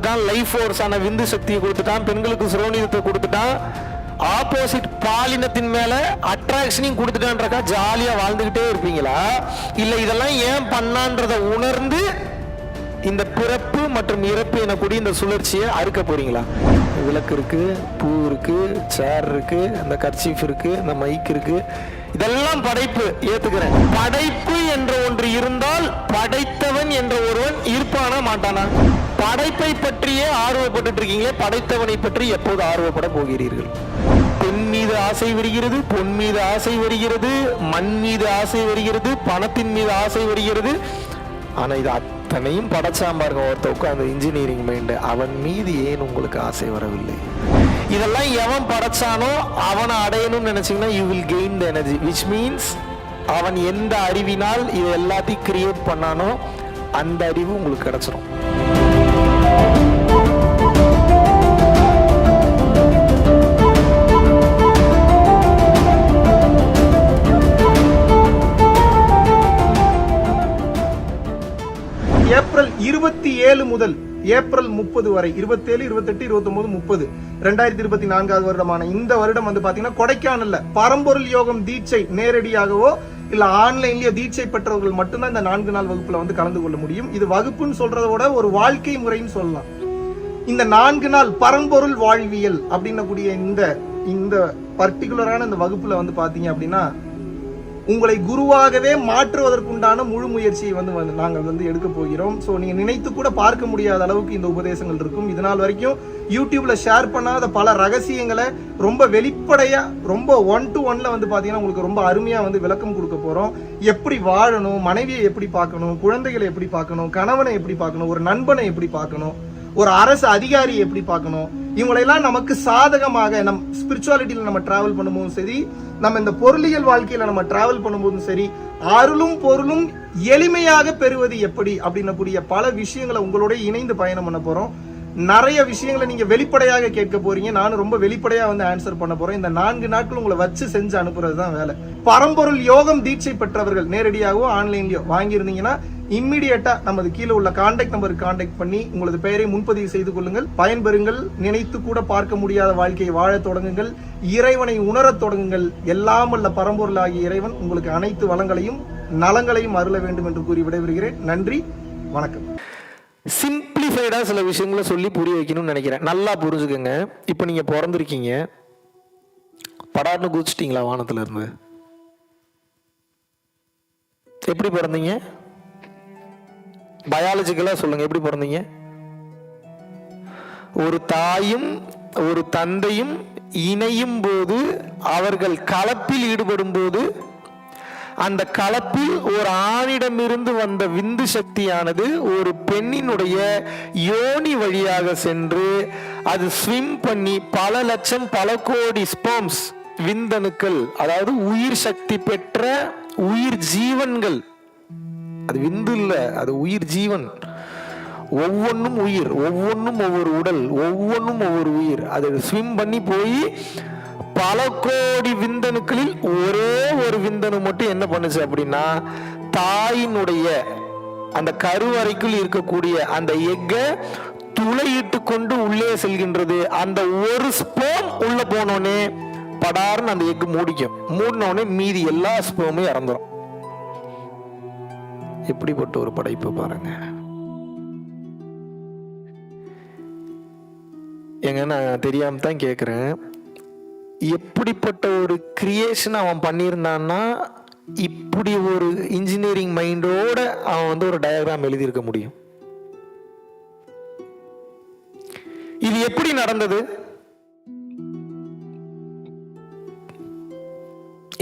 கொடுத்துட்டான், லைஃப் ஃபோர்ஸான விந்து சக்தியை கொடுத்துட்டான், பெண்களுக்கு சுரோனிதத்தை கொடுத்துட்டான், ஆப்போசிட் பாலினத்தின் மேல அட்ராக்ஷனையும் கொடுத்துட்டான்றக்கா ஜாலியா வாழ்ந்துகிட்டே இருப்பீங்களா? இல்ல இதெல்லாம் ஏன் பண்ணான்றத உணர்ந்து இந்த பிறப்பு மற்றும் இறப்பு எனக்கூடிய இந்த சுழற்சியை அறுக்க போறீங்களா? விளக்கு இருக்கு, பூ இருக்கு, சேர் இருக்கு, இந்த கர்ச்சீஃப் இருக்கு, இந்த மைக் இருக்கு, இதெல்லாம் படைப்பு, ஏத்துக்கிறேன். படைப்பு என்ற ஒன்று இருந்தால் படைத்தவன் என்ற ஒருவன் இருப்பானா மாட்டானா? படைப்பை பற்றியே ஆர்வப்பட்டு இருக்கீங்களே, படைத்தவனை பற்றி எப்போது ஆர்வப்பட போகிறீர்கள்? பெண் மீது ஆசை வருகிறது, பொன் மீது ஆசை வருகிறது, மண் மீது ஆசை வருகிறது, பணத்தின் மீது ஆசை வருகிறது. ஆனா இது அத்தனையும் படைச்சான் பாருங்க ஒருத்த உட்காந்து இன்ஜினியரிங் மைண்ட், அவன் மீது ஏன் உங்களுக்கு ஆசை வரவில்லை? இதெல்லாம் எவன் படைச்சானோ அவனை அடையணும்னு நினைச்சீங்கன்னா you will gain the energy, which means அவன் எந்த அறிவினால் இது எல்லாத்தையும் கிரியேட் பண்ணானோ அந்த அறிவு உங்களுக்கு கிடைச்சிடும். ஏப்ரல் 27 முதல் ஏப்ரல் 30 வரை 27, 28, 29, 30 2024 வருடமான இந்த வருடம் வந்து பாத்தீங்கன்னா கொடைக்கானல்ல பரம்பொருள் யோகம் தீட்சை நேரடியாகவோ இல்ல ஆன்லைன்லயோ தீட்சை பெற்றவர்கள் மட்டும்தான் இந்த 4 நாள் வகுப்புல வந்து கலந்து கொள்ள முடியும். இது வகுப்புன்னு சொல்றத விட ஒரு வாழ்க்கை முறைன்னு சொல்லலாம். இந்த 4 நாள் பரம்பொருள் வாழ்வியல் அப்படின்னக்கூடிய இந்த பர்டிகுலரான இந்த வகுப்புல வந்து பாத்தீங்க அப்படின்னா உங்களை குருவாகவே மாற்றுவதற்குண்டான முழு முயற்சியை வந்து நாங்கள் வந்து எடுக்க போகிறோம். ஸோ நீங்க நினைத்து கூட பார்க்க முடியாத அளவுக்கு இந்த உபதேசங்கள் இருக்கும். இதனால் வரைக்கும் யூடியூப்ல ஷேர் பண்ணாத பல ரகசியங்களை ரொம்ப வெளிப்படையா, ரொம்ப 1 to 1ல வந்து பாத்தீங்கன்னா உங்களுக்கு ரொம்ப அருமையா வந்து விளக்கம் கொடுக்க போறோம். எப்படி வாழணும், மனைவியை எப்படி பார்க்கணும், குழந்தைகளை எப்படி பார்க்கணும், கணவனை எப்படி பார்க்கணும், ஒரு நண்பனை எப்படி பார்க்கணும், ஒரு அரசு அதிகாரியை எப்படி பார்க்கணும், இவங்களெல்லாம் நமக்கு சாதகமாக நம் ஸ்பிரிச்சுவாலிட்டியில நம்ம டிராவல் பண்ணும்போதும் சரி, நம்ம இந்த பொருளியல் வாழ்க்கையில நம்ம டிராவல் பண்ணும்போதும் சரி, அருளும் பொருளும் எளிமையாக பெறுவது எப்படி அப்படின்னக்கூடிய பல விஷயங்களை உங்களோட இணைந்து பயணம் பண்ண போறோம். நிறைய விஷயங்களை நீங்க வெளிப்படையாக கேட்க போறீங்க, நானும் ரொம்ப வெளிப்படையா வந்து ஆன்சர் பண்ண போறேன். இந்த 4 நாட்கள் உங்களை வச்சு செஞ்சு அனுப்புறது தான் வேலை. பரம்பொருள் யோகம் தீட்சை பெற்றவர்கள் நேரடியாகவோ ஆன்லைன்லயோ வாங்கியிருந்தீங்கன்னா இம்மிடியேட்டா நமது கீழே உள்ள கான்டாக்ட் நம்பருக்கு கான்டாக்ட் பண்ணி உங்களது பெயரை முன்பதிவு செய்து கொள்ளுங்கள், பயன்பெறுங்கள். நினைத்து கூட பார்க்க முடியாத வாழ்க்கையை வாழ தொடங்குங்கள், இறைவனை உணரத் தொடங்குங்கள். எல்லாம் அல்ல பரம்பொருளாகிய இறைவன் உங்களுக்கு அனைத்து வளங்களையும் நலங்களையும் அருள வேண்டும் என்று கூறி விடைபெறுகிறேன். நன்றி, வணக்கம். சிம்பிளிஃபைடா சில விஷயங்களை சொல்லி புரிய வைக்கணும்னு நினைக்கிறேன். நல்லா புரிஞ்சுக்கங்க. இப்போ நீங்க பிறந்திருக்கீங்க, படார்னு குதிச்சிட்டீங்களா வானத்துல இருந்து? எப்படி பிறந்தீங்க? பயாலஜிக்கலா சொல்லுங்க, எப்படி பிறந்தீங்க? ஒரு தாயும் ஒரு தந்தையும் இணையும் போது, அவர்கள் கலப்பில் ஈடுபடும் போது, அந்த கலப்பில் ஒரு ஆணிடமிருந்து வந்த விந்து சக்தியானது ஒரு பெண்ணினுடைய யோனி வழியாக சென்று அது ஸ்விம் பண்ணி பல லட்சம் பல கோடி ஸ்பெர்ம்ஸ் விந்தணுக்கள், அதாவது உயிர் சக்தி பெற்ற உயிர் ஜீவன்கள், அது விந்து இல்ல, அது உயிர் ஜீவன், ஒவ்வொன்றும் உயிர், ஒவ்வொன்றும் ஒவ்வொரு உடல், ஒவ்வொன்றும் ஒவ்வொரு உயிர், அது ஸ்விம் பண்ணி போய் பல கோடி விந்தணுக்களில் ஒரே ஒரு விந்தணு மட்டும் என்ன பண்ணுச்சு அப்படின்னா, தாயினுடைய அந்த கருவறைக்குள் இருக்கக்கூடிய அந்த எக்கை துளையிட்டு கொண்டு உள்ளே செல்கின்றது. அந்த ஒரு ஸ்பெர்ம் உள்ள போனோடனே படார்னு அந்த எக்கு மூடிக்கும். மூடினோடனே மீதி எல்லா ஸ்பெர்மும் இறந்துரும். எப்படிப்பட்ட ஒரு படைப்பு பாருங்க. எங்க நான் தெரியாம தான் கேட்கிறேன், எப்படிப்பட்ட ஒரு கிரியேஷன் அவன் பண்ணியிருந்தான்னா இப்படி ஒரு இன்ஜினியரிங் மைண்டோட அவன் வந்து ஒரு டயக்ராம் எழுதியிருக்க முடியும்? இது எப்படி நடந்தது?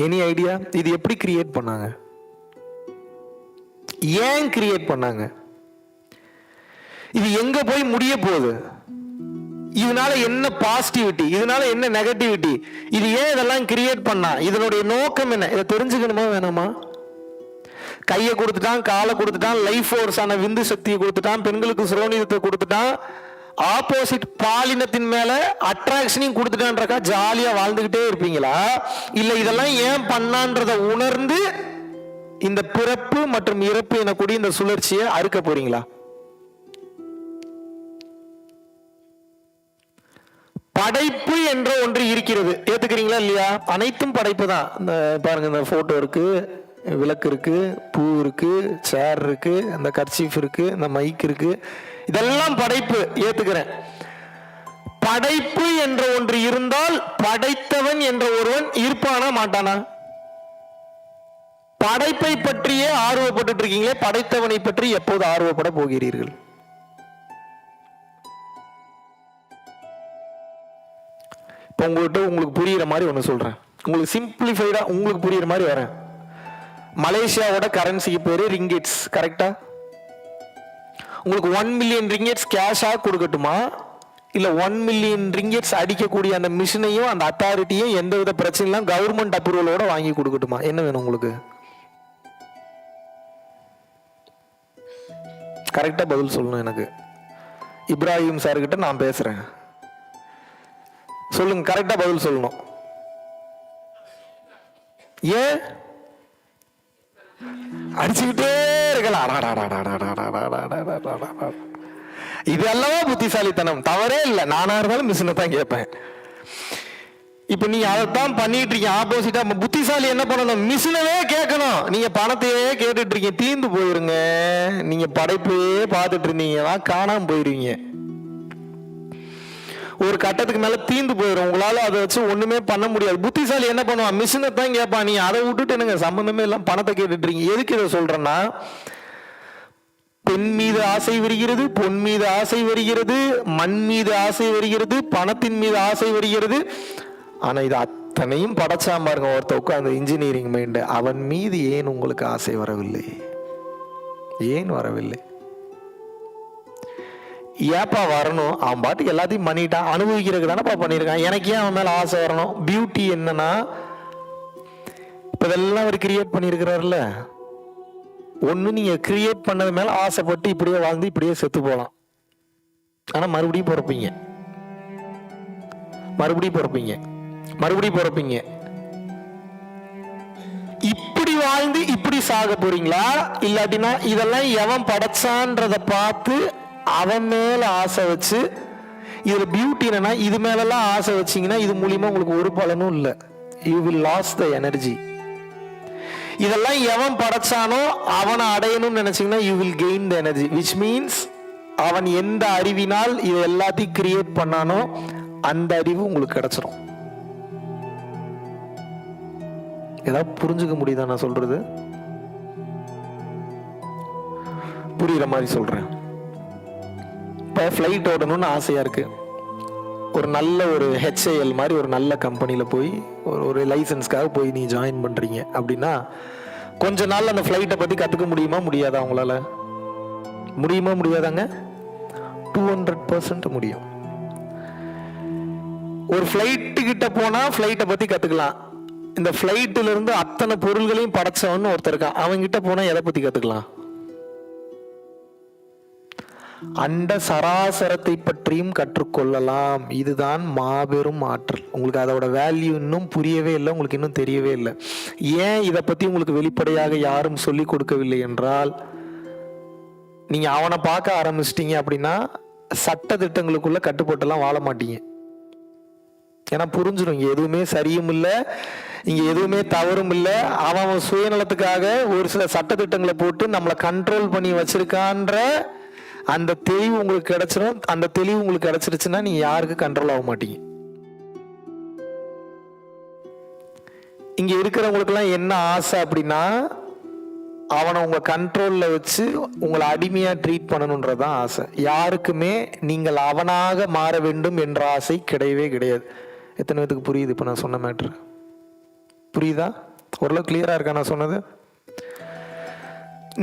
Any idea? இது எப்படி கிரியேட் பண்ணாங்க? ஏன் கிரியேட் பண்ணாங்க? இது எங்க போய் முடிய போகுது? இதனால என்ன பாசிட்டிவிட்டி, இதனால என்ன நெகட்டிவிட்டி, இது ஏன் இதெல்லாம் கிரியேட் பண்ணா, இதனுடைய நோக்கம் என்ன? இதை தெரிஞ்சுக்கணுமா வேணாமா? கையை கொடுத்துட்டான், காலை கொடுத்துட்டான், லைஃப் ஃபோர்ஸான விந்து சக்தியை கொடுத்துட்டான், பெண்களுக்கு சுரோனிதத்தை கொடுத்துட்டான், ஆப்போசிட் பாலினத்தின் மேல அட்ராக்ஷனையும் கொடுத்துட்டான்றக்கா ஜாலியா வாழ்ந்துகிட்டே இருப்பீங்களா? இல்ல இதெல்லாம் ஏன் பண்ணான்றத உணர்ந்து இந்த பிறப்பு மற்றும் இறப்பு எனக்கூடிய இந்த சுழற்சியை அறுக்க போறீங்களா? படைப்பு என்ற ஒன்று இருக்கிறது, ஏத்துக்கிறீங்களா இல்லையா? அனைத்தும் படைப்பு தான். இந்த பாருங்க, இந்த போட்டோ இருக்கு, விளக்கு இருக்கு, பூ இருக்கு, சேர் இருக்கு, அந்த கர்ச்சீஃப் இருக்கு, இந்த மைக் இருக்கு, இதெல்லாம் படைப்பு, ஏத்துக்கிறேன். படைப்பு என்ற ஒன்று இருந்தால் படைத்தவன் என்ற ஒருவன் இருப்பானா மாட்டானா? படைப்பை பற்றியே ஆர்வப்பட்டு இருக்கீங்களே, படைத்தவனை பற்றி எப்போது ஆர்வப்பட போகிறீர்கள்? இப்போ உங்களுக்கு புரியுற மாதிரி ஒன்று சொல்றேன், உங்களுக்கு சிம்பிளிஃபைடா உங்களுக்கு புரியுற மாதிரி வரேன். மலேசியாவோட கரன்சிக்கு பேரு ரிங்கெட்ஸ், கரெக்டா? உங்களுக்கு 1 மில்லியன் ரிங்கெட்ஸ் கேஷா கொடுக்கட்டுமா, இல்ல 1 மில்லியன் ரிங்கெட்ஸ் அடிக்கக்கூடிய அந்த மிஷினையும் அந்த அத்தாரிட்டியும் எந்தவித பிரச்சனையும் கவர்மெண்ட் அப்ரூவலோட வாங்கி கொடுக்கட்டுமா? என்ன வேணும் உங்களுக்கு? கரெக்டா பதில் சொல்லணும் எனக்கு. இப்ராஹிம் சார் கிட்ட நான் பேசுறேன், சொல்லுங்க, கரெக்டா பதில் சொல்லணும். ஏன் அடிச்சுக்கிட்டே இருக்கலாம்? இது எல்லாம் புத்திசாலித்தனம், தவறே இல்லை. நானா இருந்தாலும் மிஷினை தான் கேட்பேன். இப்ப நீங்க அதைத்தான் பண்ணிட்டு இருக்கீங்க ஆப்போசிட்டா. புத்திசாலி என்ன பண்ணணும்? மிஷினவே கேட்கணும். நீங்க பணத்தையே கேட்டுட்டு இருக்கீங்க, தீர்ந்து போயிருங்க. நீங்க படைப்பையே பார்த்துட்டு இருந்தீங்கன்னா காணாம போயிருவீங்க. ஒரு கட்டத்துக்கு மேல தீந்து போயிடும், உங்களால அதை வச்சு ஒண்ணுமே பண்ண முடியாது. புத்திசாலி என்ன பண்ணுவான்? மிஷினை தான் கேட்பான். நீ அதை விட்டுட்டு என்னங்க சம்பந்தமே எல்லாம் பணத்தை கேட்டுட்டு இருக்கீங்க. எதுக்கு இதை சொல்றேன்னா, பெண் மீது ஆசை வருகிறது, பொன் மீது ஆசை வருகிறது, மண் மீது ஆசை வருகிறது, பணத்தின் மீது ஆசை வருகிறது. ஆனா இது அத்தனையும் படைச்சாம பாருங்க ஒருத்த உட்கார்ந்து இன்ஜினியரிங் மைண்ட். அவன் மீது ஏன் உங்களுக்கு ஆசை வரவில்லை? ஏன் வரவில்லை? ஏப்பா வரணும்? அவன் பாட்டுக்கு எல்லாத்தையும் பண்ணிட்டான், அனுபவிக்கிறதுக்கு தானேப்பா பண்ணியிருக்கான். எனக்கு ஏன் அவன் மேல ஆசை வரணும்? பியூட்டி என்னன்னா, இப்ப இதெல்லாம் அவர் கிரியேட் பண்ணியிருக்கிறாருல்ல, ஒண்ணு நீங்க கிரியேட் பண்ணது மேல ஆசைப்பட்டு இப்படியே வாழ்ந்து இப்படியே செத்து போகலாம். ஆனா மறுபடியும் பிறப்பீங்க, மறுபடியும் பிறப்பீங்க, மறுபடியும் பிறப்பீங்க. இப்படி வாழ்ந்து இப்படி சாக போறீங்களா? இல்லாட்டினா இதெல்லாம் எவன் படைச்சான்றத பார்த்து அவன் மேல ஆசை வச்சு, இதுல பியூட்டி என்னன்னா, இது மேலெல்லாம் ஆசை வச்சீங்கன்னா இது மூலியமா உங்களுக்கு ஒரு பலனும் இல்லை. You will lose the energy. இதெல்லாம் எவன் படைச்சானோ அவனை அடையணும்னு நினைச்சீங்கன்னா you will gain the energy, which means அவன் எந்த அறிவினால் இது எல்லாத்தையும் கிரியேட் பண்ணானோ அந்த அறிவு உங்களுக்கு கிடைச்சிடும். ஏதாவது புரிஞ்சுக்க முடியுதா நான் சொல்றது? புரியுற மாதிரி சொல்றேன். இப்போ ஃப்ளைட் ஓடணும்னு ஆசையா இருக்கு. ஒரு நல்ல ஒரு HAL மாதிரி ஒரு நல்ல கம்பெனியில் போய் ஒரு லைசன்ஸ்க்காக போய் நீ ஜாயின் பண்ணுறீங்க அப்படின்னா, கொஞ்ச நாள் அந்த ஃப்ளைட்டை பற்றி கற்றுக்க முடியுமா முடியாதா? அவங்களால முடியுமா முடியாதாங்க? 200% முடியும். ஒரு ஃப்ளைட்டு கிட்ட போனால் ஃப்ளைட்டை பற்றி கற்றுக்கலாம். இந்த ஃப்ளைட்டில் இருந்து அத்தனை பொருள்களையும் படைச்சவன்னு ஒருத்தர் இருக்கான், அவங்கிட்ட போனால் எதை பற்றி கற்றுக்கலாம்? அண்ட சராசரத்தை பற்றியும் கற்றுக்கொள்ளலாம். இதுதான் மாபெரும் ஆற்றல். உங்களுக்கு அதோட வேல்யூ இன்னும் புரியவே இல்லை, உங்களுக்கு இன்னும் தெரியவே இல்லை. ஏன் இதை பத்தி உங்களுக்கு வெளிப்படையாக யாரும் சொல்லி கொடுக்கவில்லை என்றால், நீங்க அவனை பார்க்க ஆரம்பிச்சிட்டீங்க அப்படின்னா சட்ட திட்டங்களுக்குள்ள கட்டுப்பட்டுலாம் வாழ மாட்டீங்க. ஏன்னா புரிஞ்சிடும், இங்க எதுவுமே சரியும் இல்லை, இங்க எதுவுமே தவறும் இல்லை. அவன் சுயநலத்துக்காக ஒரு சில சட்ட திட்டங்களை போட்டு நம்மளை கண்ட்ரோல் பண்ணி வச்சிருக்கான்ற அந்த தெளிவு உங்களுக்கு கிடைச்சிடும். அந்த தெளிவு உங்களுக்கு கிடைச்சிருச்சுன்னா நீங்க யாருக்கு கண்ட்ரோல் ஆக மாட்டீங்க. இங்க இருக்கிறவங்களுக்கு எல்லாம் என்ன ஆசை அப்படின்னா, அவனை உங்க கண்ட்ரோல்ல வச்சு உங்களை அடிமையா ட்ரீட் பண்ணணும்ன்றதான் ஆசை. யாருக்குமே நீங்கள் அவனாக மாற வேண்டும் என்ற ஆசை கிடையவே கிடையாது. எத்தனை பேருக்கு புரியுது இப்ப நான் சொன்ன மேட்ரு? புரியுதா? ஓரளவு கிளியரா இருக்கா நான் சொன்னது?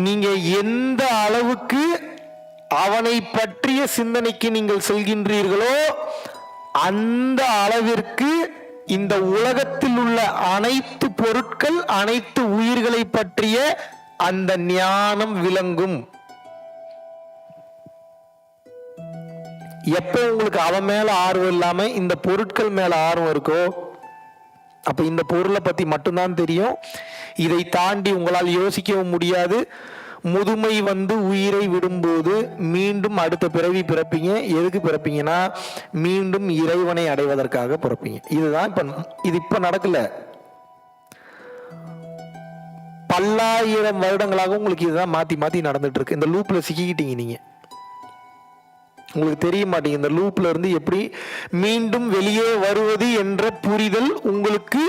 நீங்க எந்த அளவுக்கு அவனை பற்றிய சிந்தனைக்கு நீங்கள் செல்கின்றீர்களோ அந்த அளவிற்கு இந்த உலகத்தில் உள்ள அனைத்து பொருட்கள், அனைத்து உயிர்களை பற்றிய அந்த ஞானம் விளங்கும். எப்போ உங்களுக்கு அவன் மேல ஆர்வம் இல்லாம இந்த பொருட்கள் மேல ஆர்வம் இருக்கோ, அப்ப இந்த பொருளை பத்தி மட்டும்தான் தெரியும். இதை தாண்டி உங்களால் யோசிக்கவும் முடியாது. முதுமை வந்து உயிரை விடும்போது மீண்டும் அடுத்த பிறவி பிறப்பீங்க. எதுக்கு பிறப்பீங்கன்னா மீண்டும் இறைவனை அடைவதற்காக பிறப்பீங்க. இதுதான் இப்ப நடக்கல. பல்லாயிரம் வருடங்களாக உங்களுக்கு இதுதான் மாத்தி மாத்தி நடந்துட்டு இருக்கு. இந்த லூப்ல சிக்கிக்கிட்டீங்க நீங்க. உங்களுக்கு தெரிய மாட்டீங்க இந்த லூப்ல இருந்து எப்படி மீண்டும் வெளியே வருவது என்ற புரிதல் உங்களுக்கு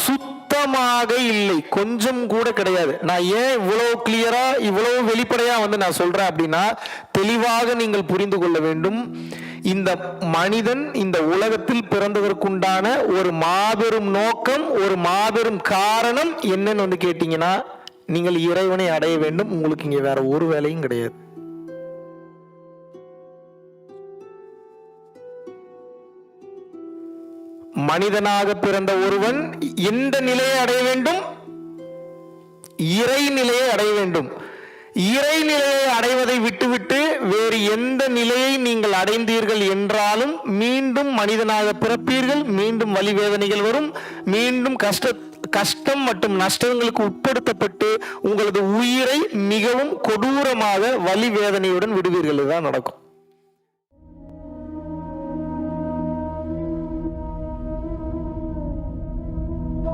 சுத்தமாக இல்லை, கொஞ்சம் கூட கிடையாது. நான் ஏன் இவ்வளவு கிளியரா இவ்வளவு வெளிப்படையா நான் சொல்றேன் அப்படின்னா, தெளிவாக நீங்கள் புரிந்து கொள்ள வேண்டும். இந்த மனிதன் இந்த உலகத்தில் பிறந்ததற்குண்டான ஒரு மாபெரும் நோக்கம், ஒரு மாபெரும் காரணம் என்னன்னு கேட்டீங்கன்னா, நீங்கள் இறைவனை அடைய வேண்டும். உங்களுக்கு இங்க வேற ஒரு வேலையும் கிடையாது. மனிதனாக பிறந்த ஒருவன் எந்த நிலையை அடைய வேண்டும்? இறை நிலையை அடைய வேண்டும். இறை நிலையை அடைவதை விட்டுவிட்டு வேறு எந்த நிலையை நீங்கள் அடைந்தீர்கள் என்றாலும் மீண்டும் மனிதனாக பிறப்பீர்கள். மீண்டும் வலி வேதனைகள் வரும். மீண்டும் கஷ்டம் மற்றும் நஷ்டங்களுக்கு உட்படுத்தப்பட்டு உங்களது உயிரை மிகவும் கொடூரமாக வலி வேதனையுடன் விடுவீர்கள். இதுதான் நடக்கும்.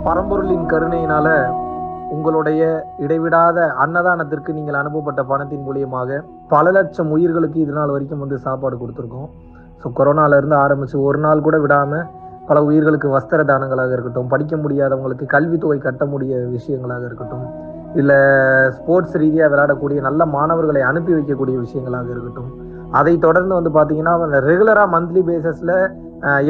பரம்பொருளின் கருணையினால உங்களுடைய இடைவிடாத அன்னதானத்திற்கு நீங்கள் அனுப்பப்பட்ட பணத்தின் மூலியமாக பல லட்சம் உயிர்களுக்கு இது நாள் வரைக்கும் சாப்பாடு கொடுத்துருக்கோம். ஸோ கொரோனால இருந்து ஆரம்பிச்சு ஒரு நாள் கூட விடாம பல உயிர்களுக்கு வஸ்திர தானங்களாக இருக்கட்டும், படிக்க முடியாதவங்களுக்கு கல்வித்தொகை கட்ட முடிய விஷயங்களாக இருக்கட்டும், இல்லை ஸ்போர்ட்ஸ் ரீதியாக விளையாடக்கூடிய நல்ல மாணவர்களை அனுப்பி வைக்கக்கூடிய விஷயங்களாக இருக்கட்டும், அதை தொடர்ந்து பார்த்தீங்கன்னா ரெகுலராக மந்த்லி பேசிஸில்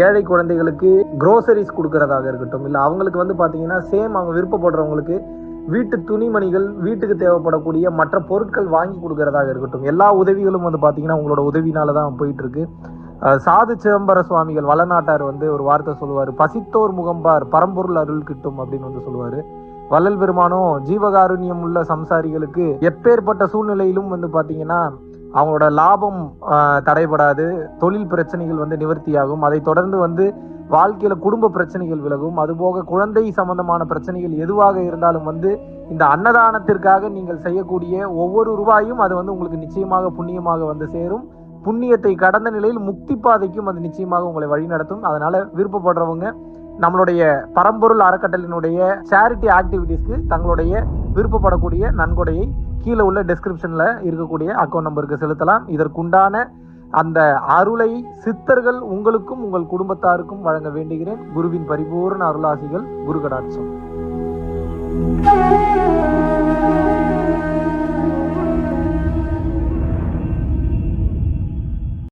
ஏழை குழந்தைகளுக்கு க்ரோசரிஸ் கொடுக்கறதாக இருக்கட்டும், இல்லை அவங்களுக்கு பார்த்தீங்கன்னா சேம் அவங்க விருப்பப்படுறவங்களுக்கு வீட்டு துணிமணிகள், வீட்டுக்கு தேவைப்படக்கூடிய மற்ற பொருட்கள் வாங்கி கொடுக்கறதாக இருக்கட்டும், எல்லா உதவிகளும் பார்த்தீங்கன்னா உங்களோட உதவினால தான் போயிட்டு இருக்கு. சாது சிதம்பர சுவாமிகள் வளநாட்டார் ஒரு வார்த்தை சொல்லுவார், பசித்தோர் முகம்பார் பரம்பொருள் அருள் கிட்டும் அப்படின்னு சொல்லுவாரு. வள்ளல் பெருமானும் ஜீவகாருண்யம் உள்ள சம்சாரிகளுக்கு எப்பேற்பட்ட சூழ்நிலையிலும் பார்த்தீங்கன்னா அவங்களோட லாபம் தடைபடாது, தொழில் பிரச்சனைகள் நிவர்த்தியாகும், அதை தொடர்ந்து வாழ்க்கையில குடும்ப பிரச்சனைகள் விலகும், அதுபோக குழந்தை சம்பந்தமான பிரச்சனைகள் எதுவாக இருந்தாலும் இந்த அன்னதானத்திற்காக நீங்கள் செய்யக்கூடிய ஒவ்வொரு ரூபாயும் அது உங்களுக்கு நிச்சயமாக புண்ணியமாக சேரும். புண்ணியத்தை கடந்த நிலையில் முக்தி பாதைக்கும் அது நிச்சயமாக உங்களை வழிநடத்தும். அதனால விருப்பப்படுறவங்க நம்மளுடைய பரம்பொருள் அறக்கட்டளையினுடைய சேரிட்டி ஆக்டிவிட்டீஸ்க்கு தங்களுடைய விருப்பப்படக்கூடிய நன்கொடையை கீழே உள்ள டெஸ்கிரிப்ஷன்ல இருக்கக்கூடிய அக்கௌண்ட் நம்பருக்கு செலுத்தலாம். இதற்குண்டான அந்த அருளை சித்தர்கள் உங்களுக்கும் உங்கள் குடும்பத்தாருக்கும் வழங்க வேண்டுகிறேன். குருவின் பரிபூர்ண அருளாசிகள். குரு கடாட்சம்.